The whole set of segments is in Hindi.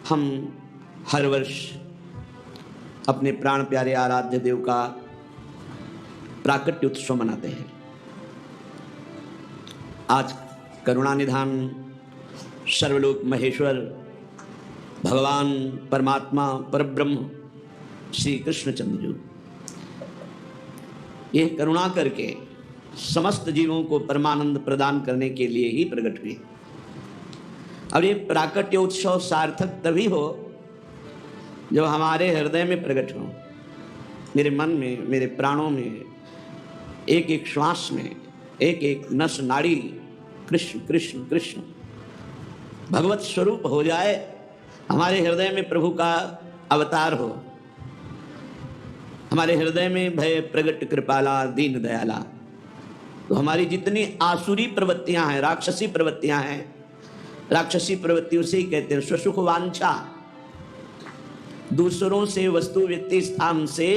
हम हर वर्ष अपने प्राण प्यारे आराध्य देव का प्राकट्य उत्सव मनाते हैं। आज करुणानिधान सर्वलोक महेश्वर भगवान परमात्मा परब्रह्म श्री कृष्णचंद्र जी ये करुणा करके समस्त जीवों को परमानंद प्रदान करने के लिए ही प्रकट हुए। अब ये प्राकट्य उत्सव सार्थक तभी हो जो हमारे हृदय में प्रकट हो, मेरे मन में, मेरे प्राणों में, एक एक श्वास में, एक एक नस नाड़ी कृष्ण कृष्ण कृष्ण भगवत स्वरूप हो जाए, हमारे हृदय में प्रभु का अवतार हो, हमारे हृदय में भय प्रगट कृपाला दीन दयाला। तो हमारी जितनी आसुरी प्रवृत्तियां हैं, राक्षसी प्रवृत्तियां हैं, राक्षसी प्रवृत्तियों से ही कहते हैं स्वसुख वांछा, दूसरों से वस्तु व्यक्ति स्थान से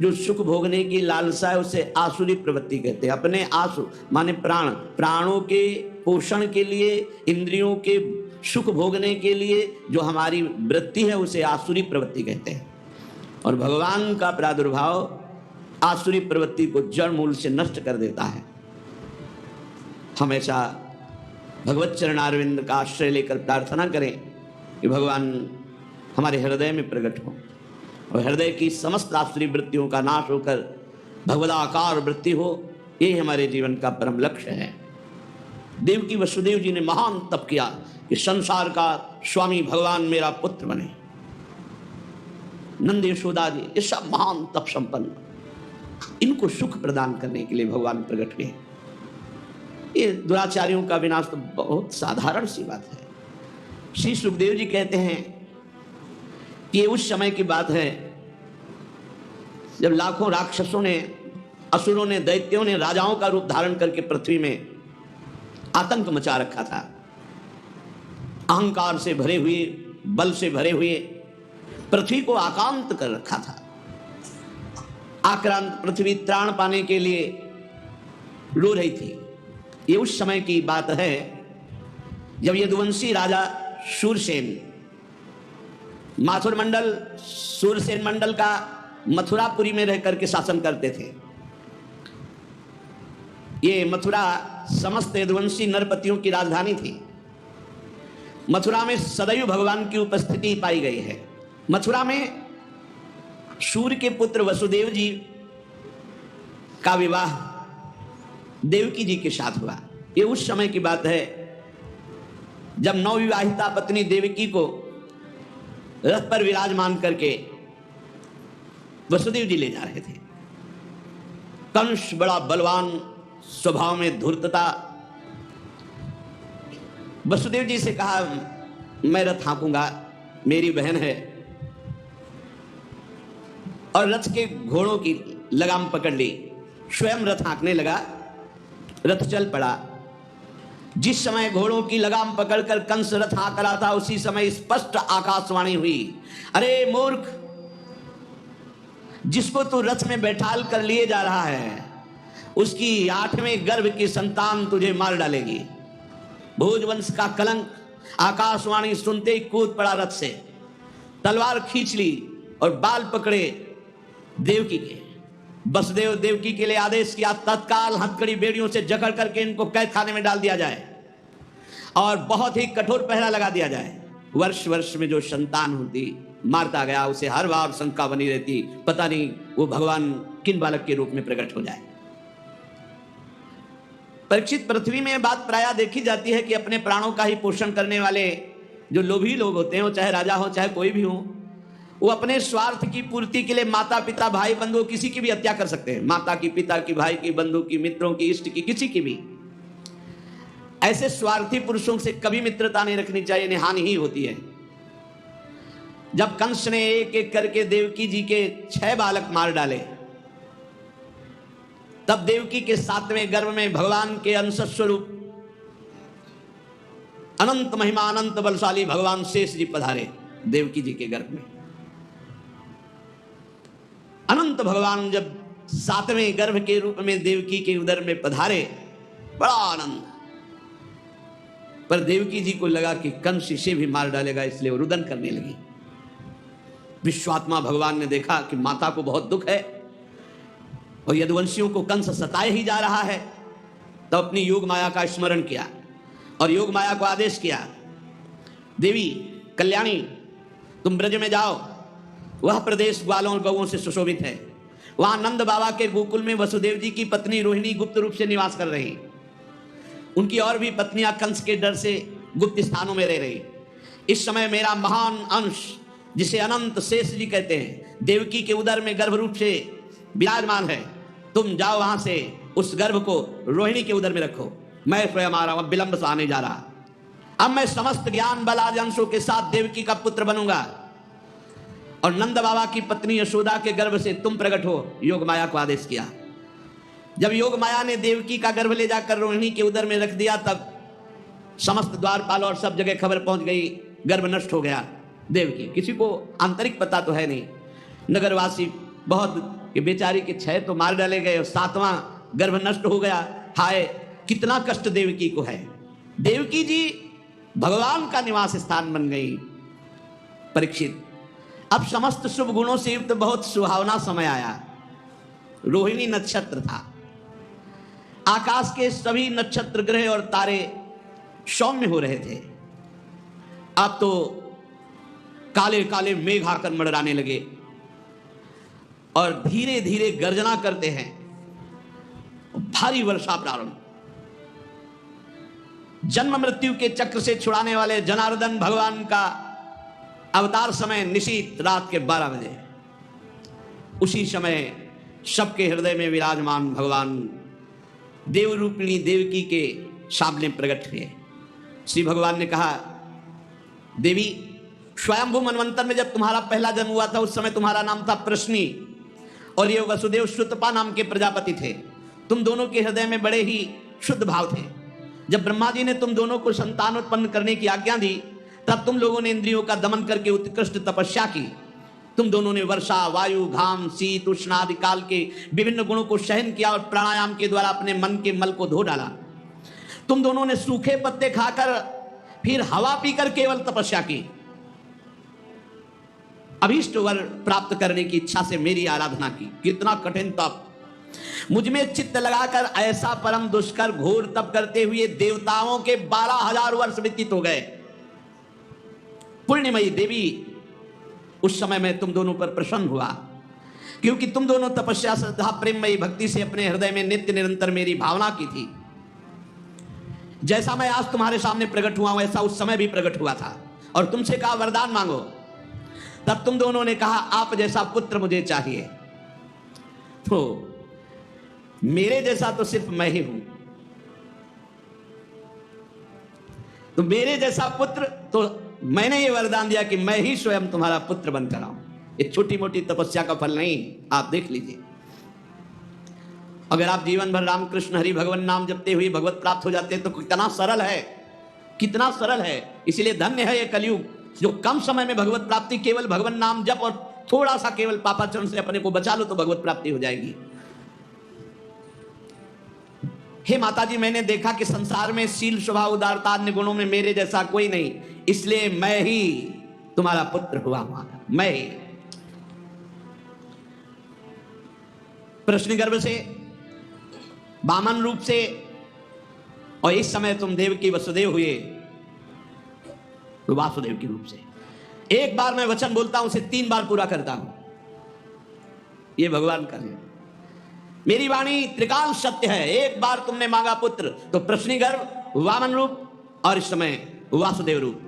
जो सुख भोगने की लालसा है उसे आसुरी प्रवृत्ति कहते हैं। अपने आसु माने प्राण, प्राणों के पोषण के लिए, इंद्रियों के सुख भोगने के लिए जो हमारी वृत्ति है उसे आसुरी प्रवृत्ति कहते हैं। और भगवान का प्रादुर्भाव आसुरी प्रवृत्ति को जड़ मूल से नष्ट कर देता है। हमेशा भगवत चरणारविंद का आश्रय लेकर प्रार्थना करें कि भगवान हमारे हृदय में प्रकट हो और हृदय की समस्त आसुरी वृत्तियों का नाश होकर भगवदाकार वृत्ति हो। यही हमारे जीवन का परम लक्ष्य है। देवकी वसुदेव जी ने महान तप किया कि संसार का स्वामी भगवान मेरा पुत्र बने। नंद यशोदा जी ये सब महान तप संपन्न, इनको सुख प्रदान करने के लिए भगवान प्रकट हुए। ये दुराचारियों का विनाश तो बहुत साधारण सी बात है। श्री सुखदेव जी कहते हैं कि ये उस समय की बात है जब लाखों राक्षसों ने, असुरों ने, दैत्यों ने राजाओं का रूप धारण करके पृथ्वी में आतंक मचा रखा था। अहंकार से भरे हुए, बल से भरे हुए पृथ्वी को आक्रांत कर रखा था। आक्रांत पृथ्वी त्राण पाने के लिए रो रही थी। ये उस समय की बात है जब यदुवंशी राजा शूरसेन, माथुर मंडल शूरसेन मंडल का मथुरापुरी में रह करके शासन करते थे। ये मथुरा समस्त यदुवंशी नरपतियों की राजधानी थी। मथुरा में सदैव भगवान की उपस्थिति पाई गई है। मथुरा में सूर्य के पुत्र वसुदेव जी का विवाह देवकी जी के साथ हुआ। ये उस समय की बात है जब नवविवाहिता पत्नी देवकी को रथ पर विराजमान करके वसुदेव जी ले जा रहे थे। कंस बड़ा बलवान, स्वभाव में धूर्तता, वसुदेव जी से कहा मैं रथ हाँकूंगा, मेरी बहन है, और रथ के घोड़ों की लगाम पकड़ ली, स्वयं रथ हाँकने लगा। रथ चल पड़ा। जिस समय घोड़ों की लगाम पकड़कर कंस रथ हाँक रहा था उसी समय स्पष्ट आकाशवाणी हुई, अरे मूर्ख, जिसको तू रथ में बैठाल कर लिए जा रहा है उसकी 8वें गर्भ की संतान तुझे मार डालेगी। भोजवंश का कलंक। आकाशवाणी सुनते ही कूद पड़ा रथ से, तलवार खींच ली और बाल पकड़े देवकी के। वसुदेव देवकी के लिए आदेश किया तत्काल हथकड़ी बेड़ियों से जकड़ करके इनको कैद खाने में डाल दिया जाए और बहुत ही कठोर पहरा लगा दिया जाए। वर्ष वर्ष में जो संतान होती मारता गया, उसे हर बार शंका बनी रहती, पता नहीं वो भगवान किन बालक के रूप में प्रकट हो जाए। परीक्षित, पृथ्वी में बात प्रायः देखी जाती है कि अपने प्राणों का ही पोषण करने वाले जो लोभी लोग होते हैं, वो चाहे राजा हो चाहे कोई भी हो, वो अपने स्वार्थ की पूर्ति के लिए माता पिता भाई बंधु किसी की भी हत्या कर सकते हैं। माता की, पिता की, भाई की, बंधु की, मित्रों की, इष्ट की, किसी की भी। ऐसे स्वार्थी पुरुषों से कभी मित्रता नहीं रखनी चाहिए, इन्हें हानि ही होती है। जब कंस ने एक एक करके देवकी जी के 6 बालक मार डाले, तब देवकी के 7वें गर्भ में भगवान के अंश स्वरूप अनंत महिमा, अनंत बलशाली भगवान शेष जी पधारे देवकी जी के गर्भ में। अनंत भगवान जब 7वें गर्भ के रूप में देवकी के उदर में पधारे, बड़ा आनंद। पर देवकी जी को लगा कि कंस इसे भी मार डालेगा, इसलिए वो रुदन करने लगी। विश्वात्मा भगवान ने देखा कि माता को बहुत दुख है और यदुवंशियों को कंस सताए ही जा रहा है, तो अपनी योग माया का स्मरण किया और योग माया को आदेश किया, देवी कल्याणी तुम ब्रज में जाओ, वह प्रदेश ग्वालों और गौओं से सुशोभित है। वहां नंद बाबा के गोकुल में वसुदेव जी की पत्नी रोहिणी गुप्त रूप से निवास कर रही। उनकी और भी पत्नियां कंस के डर से गुप्त स्थानों में रह रही। इस समय मेरा महान अंश, जिसे अनंत शेष जी कहते हैं, देवकी के उदर में गर्भ रूप से विराजमान है। तुम जाओ वहां से उस गर्भ को रोहिणी के उदर में रखो। मैं स्वयं आ रहा हूं, अब विलंब से आने जा रहा। अब मैं समस्त ज्ञान बल आदि अंशों के साथ देवकी का पुत्र बनूंगा और नंद बाबा की पत्नी यशोदा के गर्भ से तुम प्रकट हो। योग माया को आदेश किया। जब योग माया ने देवकी का गर्भ ले जाकर रोहिणी के उदर में रख दिया, तब समस्त द्वारपाल और सब जगह खबर पहुंच गई, गर्भ नष्ट हो गया देवकी। किसी को आंतरिक पता तो है नहीं, नगरवासी बहुत कि बेचारी के 6 तो मार डाले गए और 7वां गर्भ नष्ट हो गया। हाय कितना कष्ट देवकी को है। देवकी जी भगवान का निवास स्थान बन गई। परीक्षित, अब समस्त शुभ गुणों से युक्त बहुत सुहावना समय आया। रोहिणी नक्षत्र था। आकाश के सभी नक्षत्र ग्रह और तारे सौम्य हो रहे थे। अब तो काले काले मेघ आकर मंडराने लगे और धीरे धीरे गर्जना करते हैं। भारी वर्षा प्रारंभ। जन्म मृत्यु के चक्र से छुड़ाने वाले जनार्दन भगवान का अवतार समय निशीत रात के 12 बजे। उसी समय सबके हृदय में विराजमान भगवान देवरूपिणी देवकी के सामने प्रकट हुए। श्री भगवान ने कहा, देवी स्वयंभू मनवंतर में जब तुम्हारा पहला जन्म हुआ था, उस समय तुम्हारा नाम था प्रश्नी और ये वसुदेव श्रुतपा नाम के प्रजापति थे। तुम दोनों के हृदय में बड़े ही शुद्ध भाव थे। जब ब्रह्मा जी ने तुम दोनों को संतान उत्पन्न करने की आज्ञा दी, तब तुम लोगों ने इंद्रियों का दमन करके उत्कृष्ट तपस्या की। तुम दोनों ने वर्षा, वायु, घाम, शीत, उष्ण आदि काल के विभिन्न गुणों को सहन किया और प्राणायाम के द्वारा अपने मन के मल को धो डाला। तुम दोनों ने सूखे पत्ते खाकर फिर हवा पीकर केवल तपस्या की। अभीष्ट वर प्राप्त करने की इच्छा से मेरी आराधना की। कितना कठिन तप! मुझ में चित्त लगाकर ऐसा परम दुष्कर घोर तप करते हुए देवताओं के 12,000 वर्ष व्यतीत हो गए। पुण्यमयी देवी, उस समय मैं तुम दोनों पर प्रसन्न हुआ, क्योंकि तुम दोनों तपस्या, श्रद्धा, प्रेममयी भक्ति से अपने हृदय में नित्य निरंतर मेरी भावना की थी। जैसा मैं आज तुम्हारे सामने प्रकट हुआ वैसा उस समय भी प्रकट हुआ था और तुमसे कहा वरदान मांगो। तब तुम दोनों ने कहा आप जैसा पुत्र मुझे चाहिए। तो मेरे जैसा तो सिर्फ मैं ही हूं, तो मेरे जैसा पुत्र, तो मैंने ये वरदान दिया कि मैं ही स्वयं तुम्हारा पुत्र बनकर आऊं। ये छोटी मोटी तपस्या का फल नहीं, आप देख लीजिए। अगर आप जीवन भर रामकृष्ण हरि भगवान नाम जपते हुए भगवत प्राप्त हो जाते हैं तो कितना सरल है, कितना सरल है। इसलिए धन्य है ये कलयुग जो कम समय में भगवत प्राप्ति, केवल भगवान नाम जप और थोड़ा सा केवल पापाचरण से अपने को बचा लो तो भगवत प्राप्ति हो जाएगी। हे माता जी, मैंने देखा कि संसार में शील, स्वभाव, उदारता, अन्य गुणों में मेरे जैसा कोई नहीं, इसलिए मैं ही तुम्हारा पुत्र हुआ हूं। मैं ही प्रश्न गर्भ से, वामन रूप से, और इस समय तुम देव की वसुदेव हुए तो वासुदेव के रूप से। एक बार मैं वचन बोलता हूं, उसे 3 बार पूरा करता हूं। यह भगवान का है। मेरी वाणी त्रिकाल सत्य है। एक बार तुमने मांगा पुत्र तो प्रश्नी गर्भ, वामन रूप और इस समय वासुदेव रूप।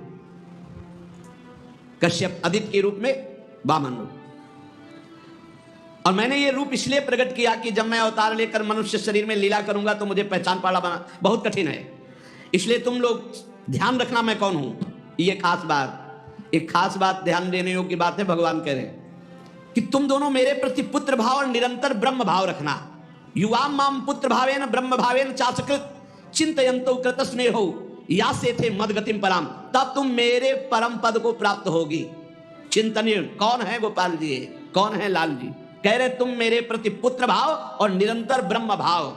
कश्यप आदित्य के रूप में वामन रूप। और मैंने ये रूप इसलिए प्रकट किया कि जब मैं अवतार लेकर मनुष्य शरीर में लीला करूंगा तो मुझे पहचान पाना बहुत कठिन है। इसलिए तुम लोग ध्यान रखना मैं कौन हूं। ये खास बात, एक खास बात ध्यान देने योग्य बात है। भगवान कह रहे हैं कि तुम दोनों मेरे प्रति पुत्र भाव और निरंतर ब्रह्म भाव रखना। युवाम माम पुत्र भावेन ब्रह्म भावेन चासकृत चिंतयन्तो कृत स्नेहो या से थे मदगतिम पराम। तब तुम मेरे परम पद को प्राप्त होगी। चिंतनीय कौन है गोपाल जी, कौन है लाल जी? कह रहे तुम मेरे प्रति पुत्र भाव और निरंतर ब्रह्म भाव।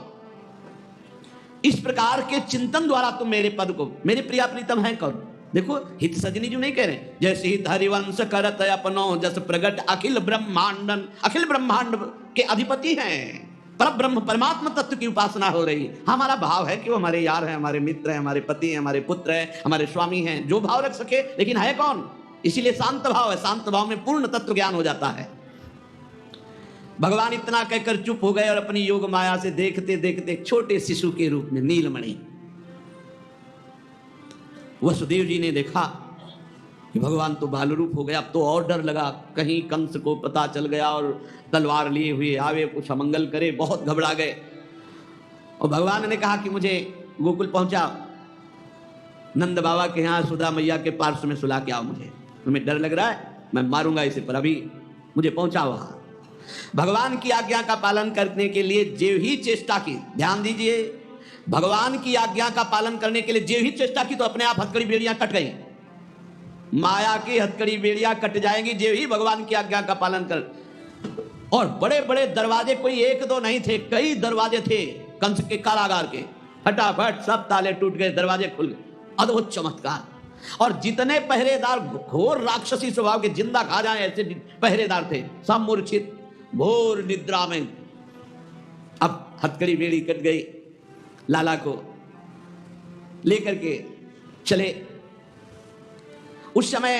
इस प्रकार के चिंतन द्वारा तुम मेरे पद को, मेरे प्रिया प्रीतम है कौन? देखो हित सजनी जी नहीं कह रहे, जैसे हित हरिवंश करत अपनो जस प्रगट अखिल ब्रह्मांडन, अखिल ब्रह्मांड के अधिपति हैं, पर ब्रह्म परमात्मा तत्व की उपासना हो रही है। हमारा भाव है कि वो हमारे यार हैं, हमारे मित्र हैं, हमारे पति हैं, हमारे पुत्र हैं, हमारे स्वामी हैं, जो भाव रख सके, लेकिन है कौन? इसीलिए शांत भाव है। शांत भाव में पूर्ण तत्व ज्ञान हो जाता है। भगवान इतना कहकर चुप हो गए और अपनी योग माया से देखते देखते छोटे शिशु के रूप में नीलमणि, वसुदेव जी ने देखा कि भगवान तो बाल रूप हो गया। अब तो और डर लगा, कहीं कंस को पता चल गया और तलवार लिए हुए आवे, कुछ अमंगल करे। बहुत घबरा गए और भगवान ने कहा कि मुझे गोकुल पहुंचा, नंद बाबा के यहाँ सुधा मैया के पार्श्व में सुला के आओ। मुझे, तुम्हें डर लग रहा है, मैं मारूंगा इसे, पर अभी मुझे पहुंचा वहां। भगवान की आज्ञा का पालन करने के लिए जो ही चेष्टा की, ध्यान दीजिए, भगवान की आज्ञा का पालन करने के लिए जो ही चेष्टा की तो अपने आप हथकड़ी बेड़ियां कट गई। माया की हथकड़ी बेड़ियां कट जाएंगी जो ही भगवान की आज्ञा का पालन कर। और बड़े बड़े दरवाजे, कोई एक दो नहीं थे, कई दरवाजे थे कंस के कारागार के। फटाफट सब ताले टूट गए, दरवाजे खुल गए। अद्भुत चमत्कार। और जितने पहरेदार घोर राक्षसी स्वभाव के, जिंदा खा जाए ऐसे पहरेदार थे, सब मूर्छित घोर निद्रा में। अब हथकड़ी बेड़ी कट गई, लाला को लेकर के चले। उस समय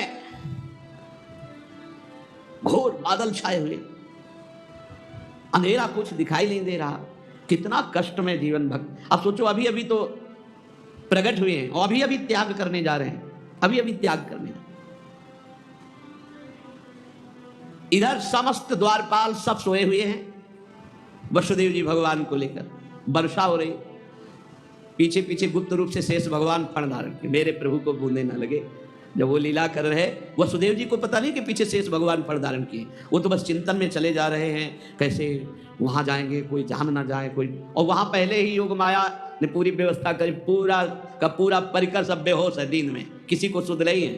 घोर बादल छाए हुए, अंधेरा, कुछ दिखाई नहीं दे रहा। कितना कष्ट में जीवन भक्त। अब सोचो, अभी अभी तो प्रकट हुए हैं और अभी अभी त्याग करने जा रहे हैं, अभी अभी त्याग करने। इधर समस्त द्वारपाल सब सोए हुए हैं, वसुदेव जी भगवान को लेकर। वर्षा हो रही, पीछे पीछे गुप्त रूप से शेष भगवान फण धारण के, मेरे प्रभु को बूंदे ना लगे। जब वो लीला कर रहे, वसुदेव जी को पता नहीं कि पीछे शेष भगवान फण धारण किए। वो तो बस चिंतन में चले जा रहे हैं, कैसे वहां जाएंगे, कोई जान ना जाए कोई। और वहां पहले ही योग माया ने पूरी व्यवस्था करी, पूरा का पूरा परिकर सब बेहोश है दिन में, किसी को सुध नहीं है।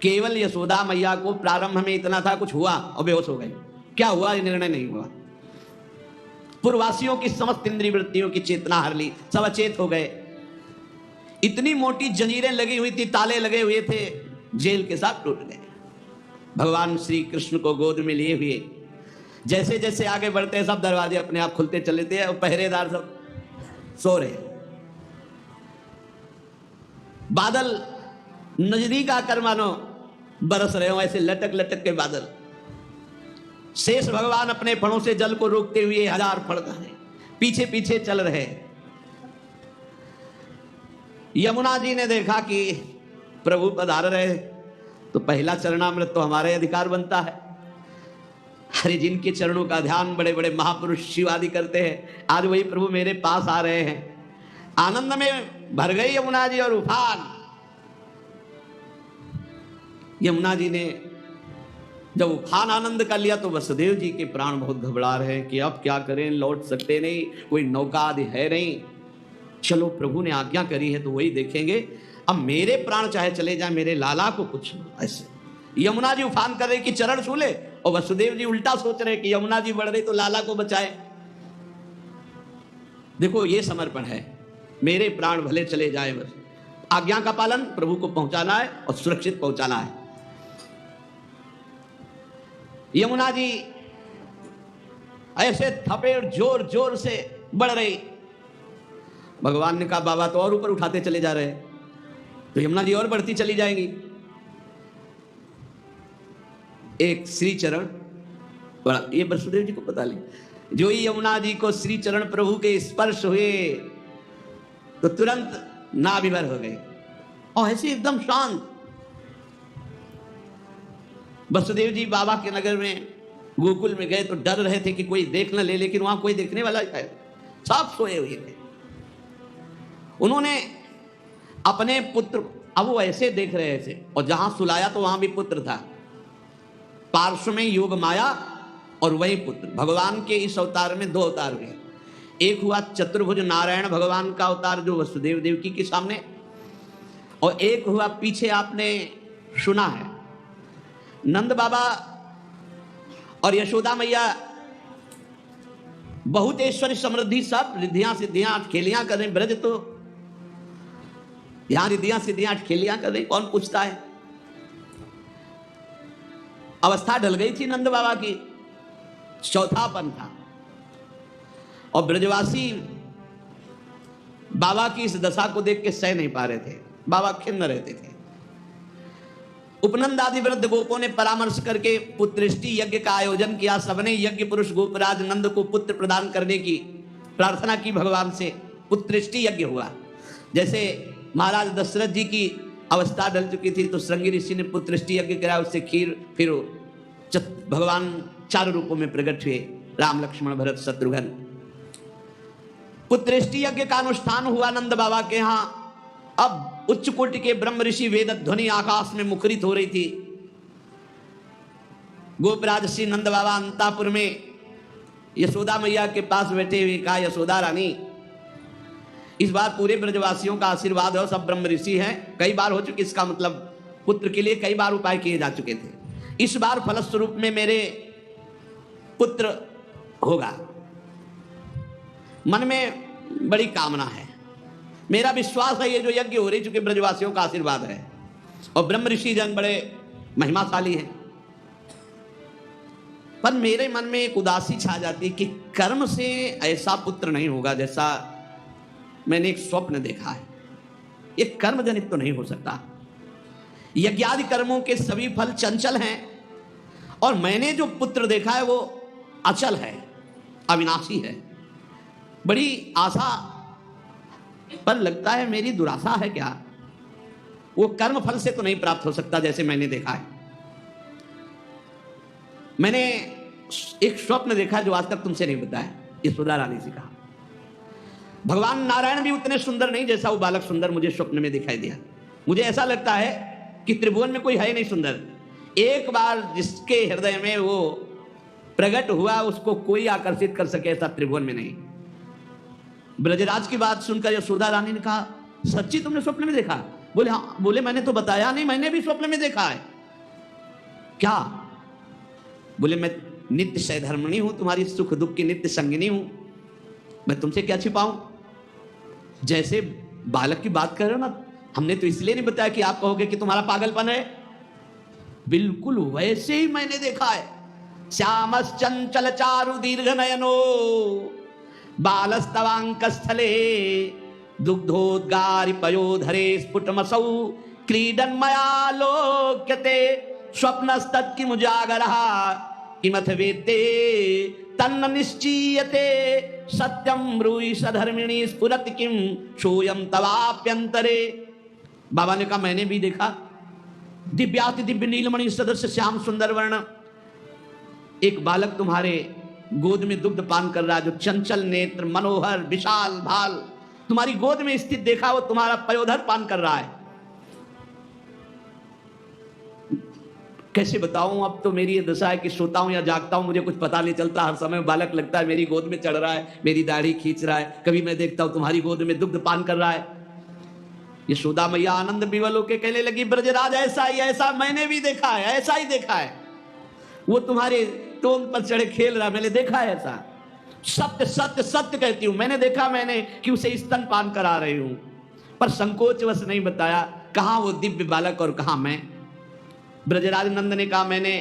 केवल यशोदा मैया को प्रारंभ में इतना था, कुछ हुआ और बेहोश हो गए। क्या हुआ ये निर्णय नहीं हुआ। पूर्ववासियों की समस्त इंद्रिय वृत्तियों की चेतना हर ली, सब अचेत हो गए। इतनी मोटी जंजीरें लगी हुई थी, ताले लगे हुए थे, जेल के साथ टूट गए। भगवान श्री कृष्ण को गोद में लिए हुए जैसे जैसे आगे बढ़ते, सब दरवाजे अपने आप खुलते चले थे और पहरेदार सब सो रहे। बादल नजदीक आकर मानो बरस रहे हो, ऐसे लटक लटक के बादल। शेष भगवान अपने फणों से जल को रोकते हुए हजार फण धारे पीछे पीछे चल रहे। यमुना जी ने देखा कि प्रभु पधार रहे, तो पहला चरणामृत तो हमारे अधिकार बनता है। अरे जिनके चरणों का ध्यान बड़े बड़े महापुरुष शिव आदि करते हैं, आज वही प्रभु मेरे पास आ रहे हैं। आनंद में भर गई यमुना जी और उफान। यमुना जी ने जब उफान आनंद कर लिया तो वसुदेव जी के प्राण बहुत घबरा रहे हैं कि अब क्या करें, लौट सकते नहीं, कोई नौका आदि है नहीं। चलो प्रभु ने आज्ञा करी है तो वही देखेंगे। अब मेरे प्राण चाहे चले जाए, मेरे लाला को कुछ ऐसे। यमुना जी उफान कर रहे कि चरण छू ले, और वसुदेव जी उल्टा सोच रहे कि यमुना जी बढ़ रही तो लाला को बचाए। देखो ये समर्पण है, मेरे प्राण भले चले जाए, बस आज्ञा का पालन, प्रभु को पहुंचाना है और सुरक्षित पहुंचाना है। यमुना जी ऐसे थपेड़ जोर जोर से बढ़ रही। भगवान ने कहा बाबा तो और ऊपर उठाते चले जा रहे हैं, तो यमुना जी और बढ़ती चली जाएंगी। एक श्री चरण, बड़ा ये वसुदेव जी को पता नहीं, जो ही यमुना जी को श्री चरण प्रभु के स्पर्श हुए तो तुरंत नाभिभर हो गए और ऐसे एकदम शांत। वसुदेव जी बाबा के नगर में गोकुल में गए तो डर रहे थे कि कोई देख न ले, लेकिन वहां कोई देखने वाला है, सब सोए हुए थे। उन्होंने अपने पुत्र, अब वो ऐसे देख रहे थे और जहां सुलाया तो वहां भी पुत्र था, पार्श्व में योग माया और वही पुत्र। भगवान के इस अवतार में दो अवतार हुए, एक हुआ चतुर्भुज नारायण भगवान का अवतार जो वसुदेव देवकी के सामने, और एक हुआ पीछे आपने सुना है नंद बाबा और यशोदा मैया बहुत ऐश्वर्य समृद्धि सब रिद्धियां सिद्धियां अटखेलियां कर रहे, ब्रज तो यहां रिद्धियां सिद्धियां अटखेलियां कर रहे, कौन पूछता है। अवस्था ढल गई थी नंद बाबा की, चौथापन था, और ब्रजवासी बाबा की इस दशा को देख के सह नहीं पा रहे थे, बाबा खिन्न रहते थे। उपनंद आदि वृद्ध गोपों ने परामर्श करके पुत्रेष्टि यज्ञ का आयोजन किया। सबने यज्ञ पुरुष गोपराज नंद को पुत्र प्रदान करने की प्रार्थना की भगवान से। पुत्रेष्टि यज्ञ हुआ। जैसे महाराज दशरथ जी की अवस्था डल चुकी थी तो श्रृंगी ऋषि ने पुत्रेष्टि यज्ञ कराया, उससे खीर, फिर भगवान 4 रूपों में प्रकट हुए, राम लक्ष्मण भरत शत्रुघ्न। पुत्रेष्टि यज्ञ का अनुष्ठान हुआ नंद बाबा के यहाँ। अब उच्च कोटि के ब्रह्म ऋषि वेद ध्वनि आकाश में मुखरित हो रही थी। गोपराज श्री नंद बाबा अंतापुर में यशोदा मैया के पास बैठे हुए कहा, यशोदा रानी इस बार पूरे ब्रजवासियों का आशीर्वाद हो, सब ब्रह्म ऋषि हैं, कई बार हो चुकी, इसका मतलब पुत्र के लिए कई बार उपाय किए जा चुके थे, इस बार फलस्वरूप में मेरे पुत्र होगा। मन में बड़ी कामना है, मेरा विश्वास है ये जो यज्ञ हो रही, चूंकि ब्रजवासियों का आशीर्वाद है और ब्रह्म ऋषि जन बड़े महिमाशाली हैं, पर मेरे मन में एक उदासी छा जाती कि कर्म से ऐसा पुत्र नहीं होगा जैसा मैंने एक स्वप्न देखा है। ये कर्म जनित तो नहीं हो सकता। यज्ञादि कर्मों के सभी फल चंचल हैं और मैंने जो पुत्र देखा है वो अचल है, अविनाशी है। बड़ी आशा, पर लगता है मेरी दुराशा है क्या, वो कर्म फल से तो नहीं प्राप्त हो सकता जैसे मैंने देखा है। मैंने एक स्वप्न देखा जो आज तक तुमसे नहीं बताया, यशोदा रानी से कहा। भगवान नारायण भी उतने सुंदर नहीं जैसा वो बालक सुंदर मुझे स्वप्न में दिखाई दिया। मुझे ऐसा लगता है कि त्रिभुवन में कोई है नहीं सुंदर, एक बार जिसके हृदय में वो प्रकट हुआ उसको कोई आकर्षित कर सके ऐसा त्रिभुवन में नहीं। ब्रजराज की बात सुनकर यशोदा रानी ने कहा, सच्ची तुमने स्वप्न में देखा? बोले हाँ। बोले मैंने तो बताया नहीं, मैंने भी स्वप्न में देखा है। क्या? बोले मैं नित्य सहधर्मिणी हूं, तुम्हारी सुख दुख की नित्य संगिनी हूं, मैं तुमसे क्या छिपाऊं। जैसे बालक की बात कर रहे हो ना, हमने तो इसलिए नहीं बताया कि आप कहोगे कि तुम्हारा पागलपन है, बिल्कुल वैसे ही मैंने देखा है। श्यामस चंचल चारु दीर्घ नयनो बालस्तवांकस्थले दुग्धोद्गारि पयोधरे स्फुटमसौ क्रीडन मया लोक्यते स्वप्नस्तत्किमुजागरः किमथ वेत्ते तन्न निश्चीयते सत्यम ब्रूहि सधर्मिणी स्फुरति किम सोयम तवाप्यंतरे। बाबा ने कहा मैंने भी देखा, दिव्याति दिव्य नीलमणि सदस्य श्याम सुंदर वर्ण एक बालक तुम्हारे गोद में दुग्ध पान कर रहा है, जो चंचल नेत्र मनोहर विशाल भाल तुम्हारी गोद में स्थित देखा, वो तुम्हारा पयोधर पान कर रहा है। कैसे बताऊं, अब तो मेरी ये दशा है कि सोता हूं या जागता हूं मुझे कुछ पता नहीं चलता। हर समय बालक लगता है मेरी गोद में चढ़ रहा है, मेरी दाढ़ी खींच रहा है, कभी मैं देखता हूं तुम्हारी गोद में दुग्ध पान कर रहा है। यशोदा मैया आनंद विवल होके कहने लगी, ब्रजराज ऐसा ही, ऐसा मैंने भी देखा है, ऐसा ही देखा है, वो तुम्हारे टोंग पर चढ़े खेल रहा, मैंने देखा है ऐसा। सत्य सत्य सत्य कहती हूं, मैंने देखा, मैंने कि उसे स्तन पान करा रही हूं, पर संकोचवश नहीं बताया कहां वो दिव्य बालक और कहां मैं। ब्रजराज नंद ने कहा मैंने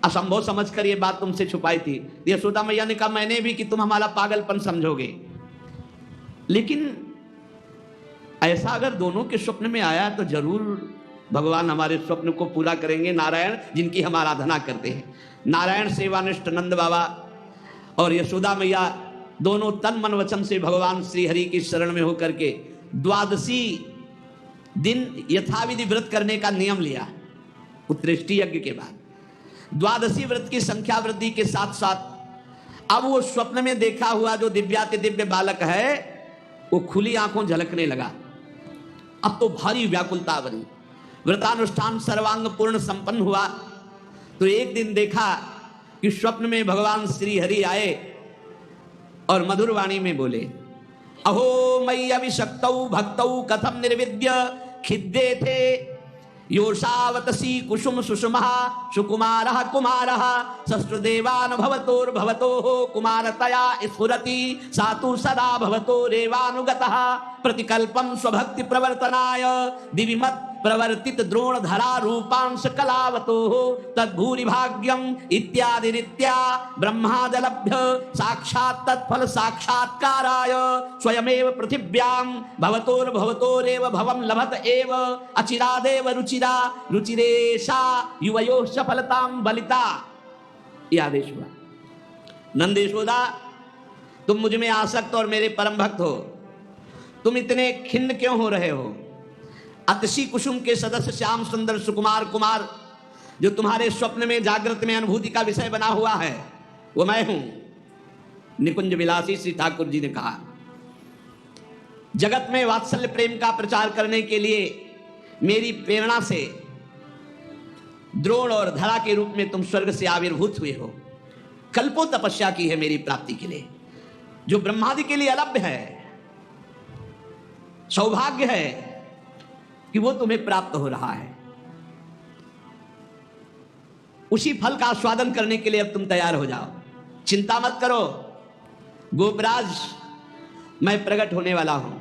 असंभव समझकर ये बात तुमसे छुपाई थी। यशोदा मैया ने कहा मैंने भी, कि तुम हमारा पागलपन समझोगे, लेकिन ऐसा अगर दोनों के स्वप्न में आया तो जरूर भगवान हमारे स्वप्न को पूरा करेंगे। नारायण जिनकी हम आराधना करते हैं, नारायण सेवानिष्ठ नंद बाबा और यशोदा मैया दोनों तन मन वचन से भगवान श्री हरि की शरण में होकर के द्वादशी दिन यथाविधि व्रत करने का नियम लिया। पुत्रेष्टि यज्ञ के बाद द्वादशी व्रत की संख्या वृद्धि के साथ साथ अब वो स्वप्न में देखा हुआ जो दिव्याति दिव्य बालक है वो खुली आंखों झलकने लगा। अब तो भारी व्याकुलता बनी। व्रतानुष्ठान सर्वांग पूर्ण संपन्न हुआ तो एक दिन देखा कि स्वप्न में भगवान श्री हरि आए और मधुर वाणी में बोले, अहो मय्य अभिषक्तौ भक्तौ कथम निर्विद्य खिद्दे थे योषावतसी कुसुम सुषुमः सुकुमारः कुमारः सस्त्रदेवान् भवतोर्भवतोः कुमारतया स्फुरति सातु सदा भवतो रेवानुगतः प्रतिकल्पं स्वभक्ति प्रवर्तनाय दिविमत् प्रवर्तित द्रोणधरा रूपांश कलावतोः तद्भूरि भाग्यम् इत्यादि रीत्या ब्रह्मादलभ्य साक्षात् तत्फल साक्षात्काराय स्वयमेव पृथिव्यां भवतोर्भवतोरेव भवं लभत एव अचिरादेव रुचिरा रुचिरेशा युवयोः सफलतां बलिता। यह आदेश हुआ। नंद यशोदा, तुम मुझ में आसक्त और मेरे परम भक्त हो, तुम इतने खिन्न क्यों हो रहे हो? अतसी कुसुम के सदस्य श्याम सुंदर सुकुमार कुमार जो तुम्हारे स्वप्न में जागृत में अनुभूति का विषय बना हुआ है वो मैं हूं। निकुंज विलासी श्री ठाकुर जी ने कहा, जगत में वात्सल्य प्रेम का प्रचार करने के लिए मेरी प्रेरणा से द्रोण और धरा के रूप में तुम स्वर्ग से आविर्भूत हुए हो। कल्पों तपस्या की है मेरी प्राप्ति के लिए, जो ब्रह्मादि के लिए अलभ्य है। सौभाग्य है कि वो तुम्हें प्राप्त हो रहा है। उसी फल का आस्वादन करने के लिए अब तुम तैयार हो जाओ। चिंता मत करो, गोपराज मैं प्रकट होने वाला हूं।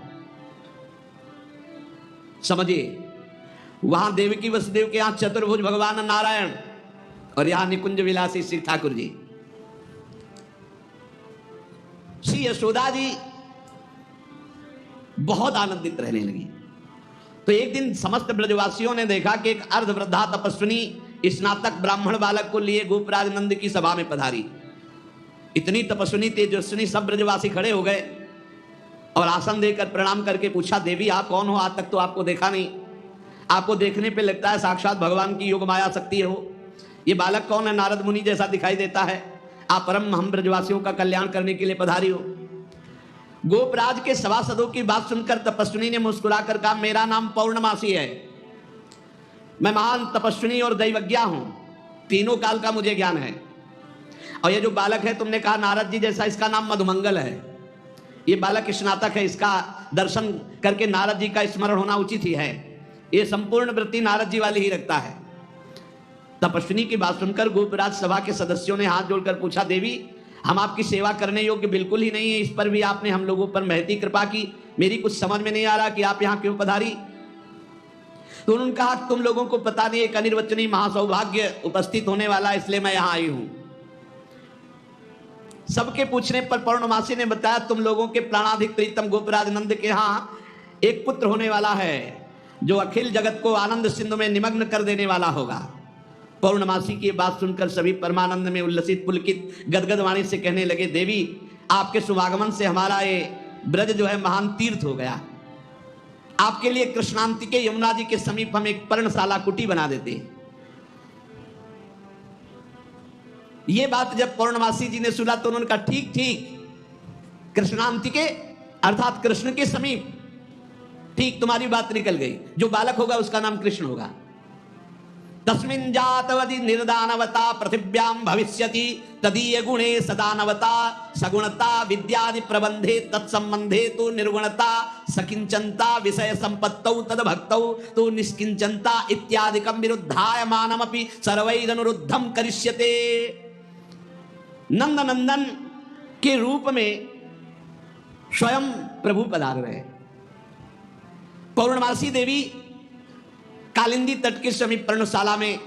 समझिए, वहां देवकी वसुदेव के यहां चतुर्भुज भगवान नारायण और यहां निकुंज विलासी श्री ठाकुर जी। श्री यशोदा जी बहुत आनंदित रहने लगी। तो एक दिन समस्त ब्रजवासियों ने देखा कि एक अर्धवृद्धा तपस्विनी स्नातक ब्राह्मण बालक को लिए गोपराज नंद की सभा में पधारी। इतनी तपस्विनी तेजस्विनी सब ब्रजवासी खड़े हो गए और आसन देकर प्रणाम करके पूछा, देवी आप कौन हो? आज तक तो आपको देखा नहीं, आपको देखने पे लगता है साक्षात भगवान की योग माया शक्ति हो। ये बालक कौन है? नारद मुनि जैसा दिखाई देता है। आप परम हम ब्रजवासियों का कल्याण करने के लिए पधारी हो। गोपराज के सभासदों की बात सुनकर तपस्विनी ने मुस्कुराकर कहा, मेरा नाम पौर्णमासी है, मैं महान तपस्विनी और दैवज्ञा हूं, तीनों काल का मुझे ज्ञान है। और ये जो बालक है तुमने कहा नारद जी जैसा, इसका नाम मधुमंगल है। ये बालक स्नातक है, इसका दर्शन करके नारद जी का स्मरण होना उचित ही है। ये संपूर्ण वृत्ति नारद जी वाली ही रखता है। तपस्विनी की बात सुनकर गोपराज सभा के सदस्यों ने हाथ जोड़कर पूछा, देवी हम आपकी सेवा करने योग्य बिल्कुल ही नहीं है, इस पर भी आपने हम लोगों पर महती कृपा की। मेरी कुछ समझ में नहीं आ रहा कि आप यहां क्यों पधारी। तो उन्होंने कहा, तुम लोगों को पता नहीं, एक अनिर्वचनीय महासौभाग्य उपस्थित होने वाला, इसलिए मैं यहां आई हूं। सबके पूछने पर पौर्णमासी ने बताया, तुम लोगों के प्राणाधिक प्रीतम गोपराज नंद के यहां एक पुत्र होने वाला है जो अखिल जगत को आनंद सिंधु में निमग्न कर देने वाला होगा। पौर्णमासी की बात सुनकर सभी परमानंद में उल्लसित पुलकित गदगद वाणी से कहने लगे, देवी आपके शुभागमन से हमारा ये ब्रज जो है महान तीर्थ हो गया। आपके लिए कृष्णांति के यमुना जी के समीप हम एक पर्णशाला कुटी बना देते। ये बात जब पौर्णमासी जी ने सुना तो उन्होंने कहा, ठीक ठीक, कृष्णांति के अर्थात कृष्ण के समीप, ठीक तुम्हारी बात निकल गई। जो बालक होगा उसका नाम कृष्ण होगा। तस्मिन् जातवदि निर्दानवता पृथिव्यां भविष्यति तदीय गुणे सदानवता सगुणता विद्यादि प्रबंधे तत्संबंधे तो निर्गुणता सकिंचनता विषय संपत्तौ तद भक्तौ तो निष्किंचनता इत्यादिकं विरुद्धायमानमपि सर्वैरनुरुद्धं करिष्यते। नंद नंदन के रूप में स्वयं प्रभु पधार रहे। पौर्णमासी देवी कालिंदी तट के समीप पर्णशाला में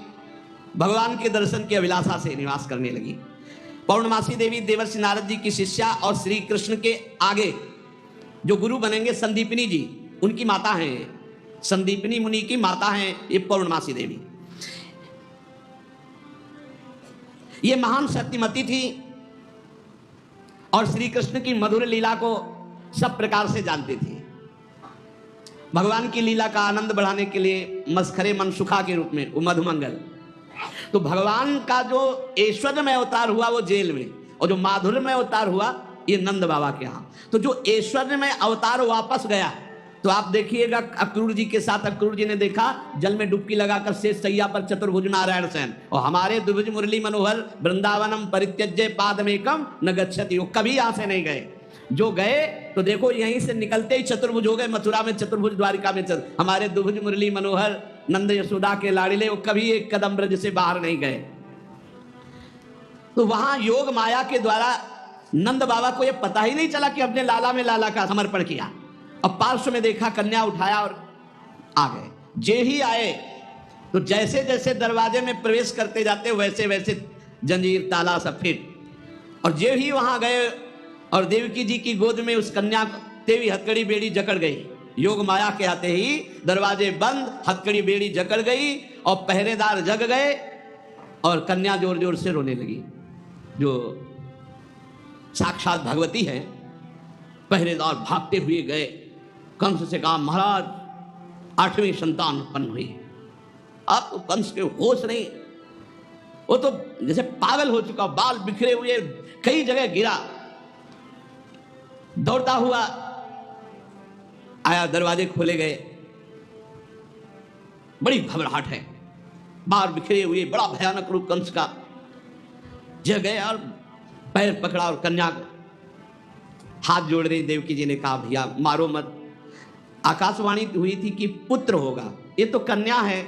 भगवान के दर्शन की अभिलाषा से निवास करने लगी। पौर्णमासी देवी देवर्षि नारद जी की शिष्या और श्री कृष्ण के आगे जो गुरु बनेंगे संदीपनी जी, उनकी माता हैं। संदीपनी मुनि की माता हैं ये पौर्णमासी देवी। ये महान सत्यमती थी और श्री कृष्ण की मधुर लीला को सब प्रकार से जानती थी। भगवान की लीला का आनंद बढ़ाने के लिए मस्खरे मनसुखा के रूप में वो मधुमंगल। तो भगवान का जो ऐश्वर्यमय अवतार हुआ वो जेल में, और जो माधुर्यमय अवतार हुआ ये नंद बाबा के यहाँ। तो जो ऐश्वर्यमय अवतार वापस गया, तो आप देखिएगा अक्रूर जी के साथ अक्रूर जी ने देखा जल में डुबकी लगाकर शेष सैया पर चतुर्भुज नारायण सेन, और हमारे द्विभुज मुरली मनोहर वृंदावनम परित्यज्य पादमेकम न गच्छति, वो कभी यहाँ से नहीं गए। जो गए तो देखो यहीं से निकलते ही चतुर्भुज हो गए। मथुरा में चतुर्भुज, द्वारिका में हमारे द्विभुज मुरली मनोहर नंद यशोदा के लाड़िले, वो कभी एक कदम ब्रज से बाहर नहीं गए। तो वहां योग माया के द्वारा नंद बाबा को यह पता ही नहीं चला कि अपने लाला में लाला का समर्पण किया। अब पार्श्व में देखा, कन्या उठाया और आ गए। जे ही आए तो जैसे जैसे दरवाजे में प्रवेश करते जाते वैसे वैसे जंजीर ताला सब फिट, और जे ही वहां गए और देवकी जी की गोद में उस कन्या तेवी हथकड़ी बेड़ी जकड़ गई। योग माया के आते ही दरवाजे बंद, हथकड़ी बेड़ी जकड़ गई और पहरेदार जग गए और कन्या जोर जोर से रोने लगी। जो साक्षात भगवती है, पहरेदार भागते हुए गए, कंस से कहा महाराज 8वीं संतान उत्पन्न हुई। अब तो कंस के होश नहीं, वो तो जैसे पागल हो चुका, बाल बिखरे हुए, कई जगह गिरा, दौड़ता हुआ आया, दरवाजे खोले गए। बड़ी घबराहट है, बाल बिखरे हुए, बड़ा भयानक रूप कंस का। जग गए और पैर पकड़ा और कन्या हाथ जोड़ रही। देवकी जी ने कहा भैया मारो मत, आकाशवाणी हुई थी कि पुत्र होगा, ये तो कन्या है,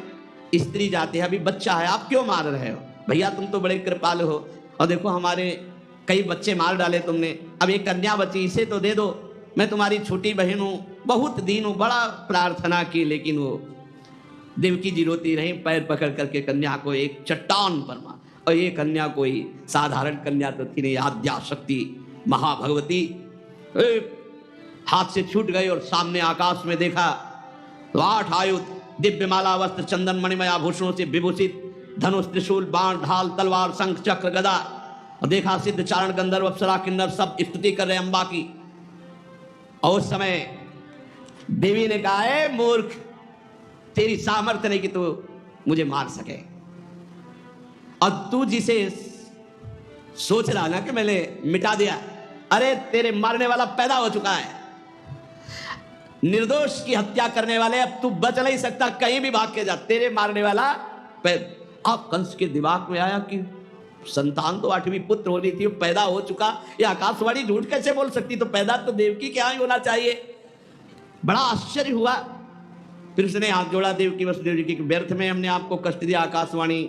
स्त्री जाति है, अभी बच्चा है, आप क्यों मार रहे हो? भैया तुम तो बड़े कृपालु हो, और देखो हमारे कई बच्चे मार डाले तुमने, अब एक कन्या बची, इसे तो दे दो, मैं तुम्हारी छोटी बहन हूं, बहुत दीन हूं। बड़ा प्रार्थना की, लेकिन वो देवकी जी रोती रही, पैर पकड़ करके कन्या को एक चट्टान पर मार। और ये कन्या कोई साधारण कन्या तो थी नहीं, आद्या शक्ति महाभगवती। हाथ से छूट गई और सामने आकाश में देखा तो 8 आयुध, दिव्य माला वस्त्र चंदन मणिमय आभूषणों से विभूषित, धनुष त्रिशूल बाण ढाल तलवार शंख चक्र गदा। और देखा सिद्ध चारण गंधर्व अप्सरा किन्नर सब स्तुति कर रहे अम्बा की। और उस समय देवी ने कहा है मूर्ख, तेरी सामर्थ्य नहीं कि तू मुझे मार सके, और तू जिसे सोच रहा ना कि मैंने मिटा दिया, अरे तेरे मारने वाला पैदा हो चुका है। निर्दोष की हत्या करने वाले, अब तू बच नहीं सकता, कहीं भी भाग के जा, तेरे मारने वाला अब कंस के दिमाग में आया कि संतान तो 8वीं पुत्र होनी थी, पैदा हो चुका, ये आकाशवाणी झूठ कैसे बोल सकती, तो पैदा तो देवकी के यहाँ ही होना चाहिए। बड़ा आश्चर्य हुआ। फिर उसने हाथ जोड़ा देवकी वसुदेव जी की, व्यर्थ में हमने आपको कष्ट दिया आकाशवाणी,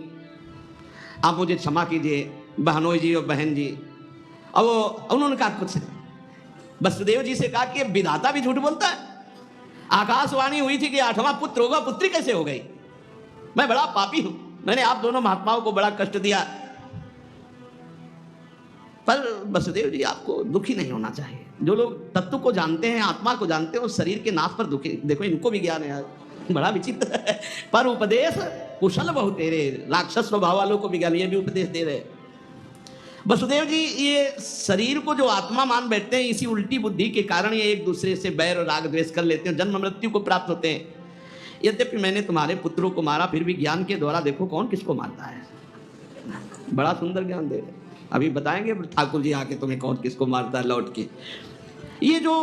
आप मुझे क्षमा कीजिए बहनोई जी और बहन जी। अब उन्होंने कहा कुछ, वसुदेव जी से कहा कि विधाता भी झूठ बोलता है, आकाशवाणी हुई थी कि 8वां पुत्र होगा, पुत्री कैसे हो गई? मैं बड़ा पापी हूं, मैंने आप दोनों महात्माओं को बड़ा कष्ट दिया। पर वसुदेव जी आपको दुखी नहीं होना चाहिए। जो लोग तत्व को जानते हैं, आत्मा को जानते हैं, उस शरीर के नाश पर दुखी, देखो इनको भी ज्ञान है, बड़ा विचित्र है, पर उपदेश कुशल बहु तेरे, राक्षस स्वभाव वालों को भी ज्ञान, ये भी उपदेश दे रहे। वसुदेव जी ये शरीर को जो आत्मा मान बैठते हैं, इसी उल्टी बुद्धि के कारण ये एक दूसरे से बैर और राग द्वेष कर लेते हैं, जन्म मृत्यु को प्राप्त होते हैं। यद्यपि मैंने तुम्हारे पुत्रों को मारा, फिर भी ज्ञान के द्वारा देखो कौन किसको मारता है। बड़ा सुंदर ज्ञान दे रहे, अभी बताएंगे ठाकुर जी आके तुम्हें कौन किसको मारता है लौट के। ये जो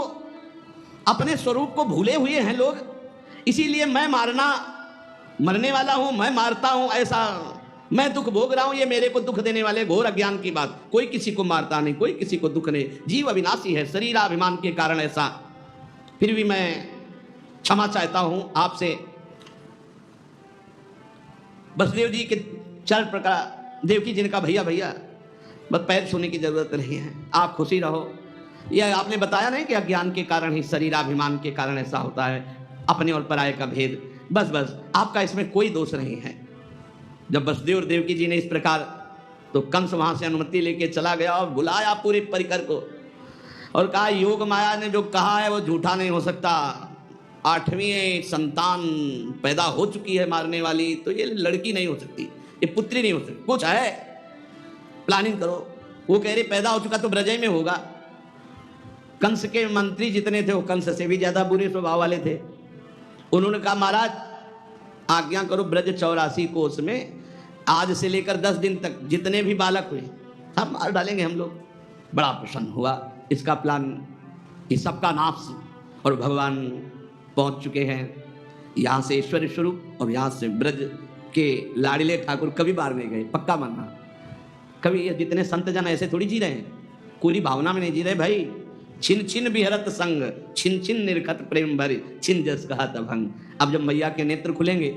अपने स्वरूप को भूले हुए हैं लोग, इसीलिए मैं मरने वाला हूं, मैं मारता हूं, ऐसा मैं दुख भोग रहा हूं, ये मेरे को दुख देने वाले घोर अज्ञान की बात। कोई किसी को मारता नहीं, कोई किसी को दुख नहीं, जीव अविनाशी है, शरीराभिमान के कारण ऐसा। फिर भी मैं क्षमा चाहता हूं आपसे। वसुदेव जी के चरण प्रकार देवकी जी ने कहा भैया भैया बस पैर छूने की जरूरत नहीं है, आप खुशी रहो। यह आपने बताया नहीं कि अज्ञान के कारण ही, शरीराभिमान के कारण ऐसा होता है, अपने और पराये का भेद, बस बस आपका इसमें कोई दोष नहीं है। जब वसुदेव और देवकी जी ने इस प्रकार, तो कंस वहां से अनुमति लेके चला गया और बुलाया पूरे परिकर को और कहा योग माया ने जो कहा है वो झूठा नहीं हो सकता। 8वीं संतान पैदा हो चुकी है मारने वाली, तो ये लड़की नहीं हो सकती, ये पुत्री नहीं हो सकती, कुछ है, प्लानिंग करो। वो कह रहे पैदा हो चुका तो ब्रजय में होगा। कंस के मंत्री जितने थे वो कंस से भी ज्यादा बुरे स्वभाव वाले थे। उन्होंने कहा महाराज आज्ञा करो, ब्रज 84 कोस में आज से लेकर 10 दिन तक जितने भी बालक हुए सब मार डालेंगे हम लोग। बड़ा प्रसन्न हुआ इसका प्लान, ये सबका नाश। और भगवान पहुंच चुके हैं यहाँ से ईश्वर स्वरूप, और यहाँ से ब्रज के लाड़िले ठाकुर कभी बाहर नहीं गए, पक्का मानना। कभी ये जितने संत जन ऐसे थोड़ी जी रहे हैं, पूरी भावना में नहीं जी रहे भाई। छिन छिन बिहरत संग, छिन छिन निरखत प्रेम भरी, छिन जस कहत भंग। अब जब मैया के नेत्र खुलेंगे